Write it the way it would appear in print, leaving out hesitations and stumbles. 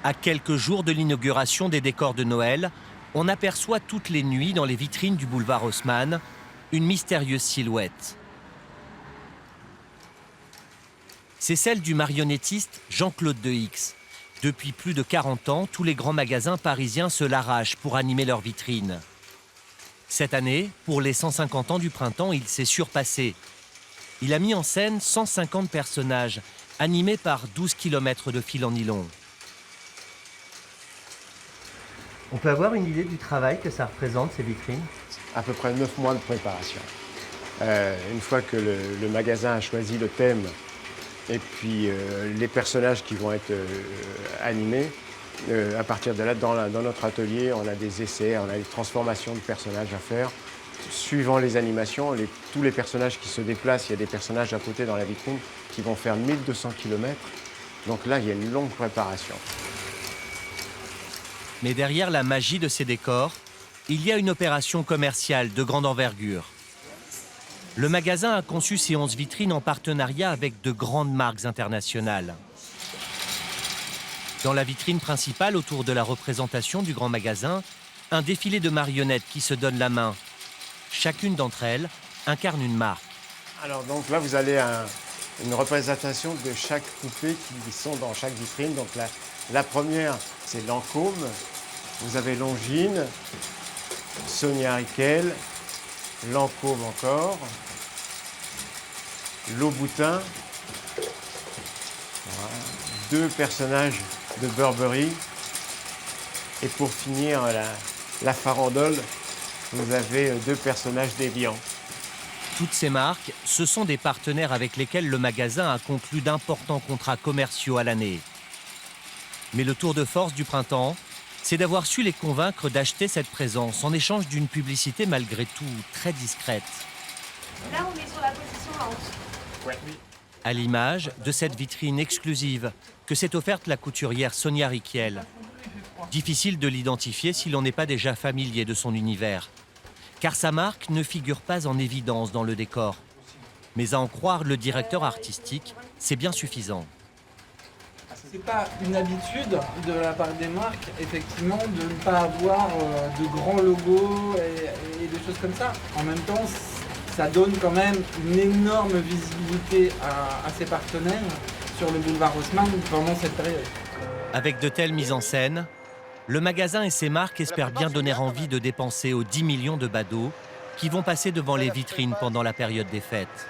À quelques jours de l'inauguration des décors de Noël, on aperçoit toutes les nuits dans les vitrines du boulevard Haussmann une mystérieuse silhouette. C'est celle du marionnettiste Jean-Claude Dehix. Depuis plus de 40 ans, tous les grands magasins parisiens se l'arrachent pour animer leurs vitrines. Cette année, pour les 150 ans du printemps, il s'est surpassé. Il a mis en scène 150 personnages, animés par 12 km de fil en nylon. On peut avoir une idée du travail que ça représente, ces vitrines? À peu près 9 mois de préparation. Une fois que le magasin a choisi le thème et puis les personnages qui vont être animés, à partir de là, dans notre atelier, on a des essais, on a des transformations de personnages à faire. Suivant les animations, tous les personnages qui se déplacent, il y a des personnages à côté dans la vitrine qui vont faire 1200 km. Donc là, il y a une longue préparation. Mais derrière la magie de ces décors, il y a une opération commerciale de grande envergure. Le magasin a conçu ses 11 vitrines en partenariat avec de grandes marques internationales. Dans la vitrine principale, autour de la représentation du grand magasin, un défilé de marionnettes qui se donnent la main. Chacune d'entre elles incarne une marque. Alors donc là, vous avez une représentation de chaque poupée qui sont dans chaque vitrine. Donc la première, c'est Lancôme. Vous avez Longines, Sonia Rykiel, Lancôme encore, Louboutin, voilà. 2 personnages de Burberry. Et pour finir la farandole, vous avez 2 personnages d'Évian. Toutes ces marques, ce sont des partenaires avec lesquels le magasin a conclu d'importants contrats commerciaux à l'année. Mais le tour de force du printemps, c'est d'avoir su les convaincre d'acheter cette présence en échange d'une publicité malgré tout très discrète. Là, on est sur la position hanche. Ouais. À l'image de cette vitrine exclusive que s'est offerte la couturière Sonia Rykiel. Difficile de l'identifier si l'on n'est pas déjà familier de son univers. Car sa marque ne figure pas en évidence dans le décor. Mais à en croire le directeur artistique, c'est bien suffisant. C'est pas une habitude de la part des marques, effectivement, de ne pas avoir de grands logos et des choses comme ça. En même temps, ça donne quand même une énorme visibilité à ses partenaires sur le boulevard Haussmann pendant cette période. Avec de telles mises en scène, le magasin et ses marques espèrent bien donner envie de dépenser aux 10 millions de badauds qui vont passer devant les vitrines pendant la période des fêtes.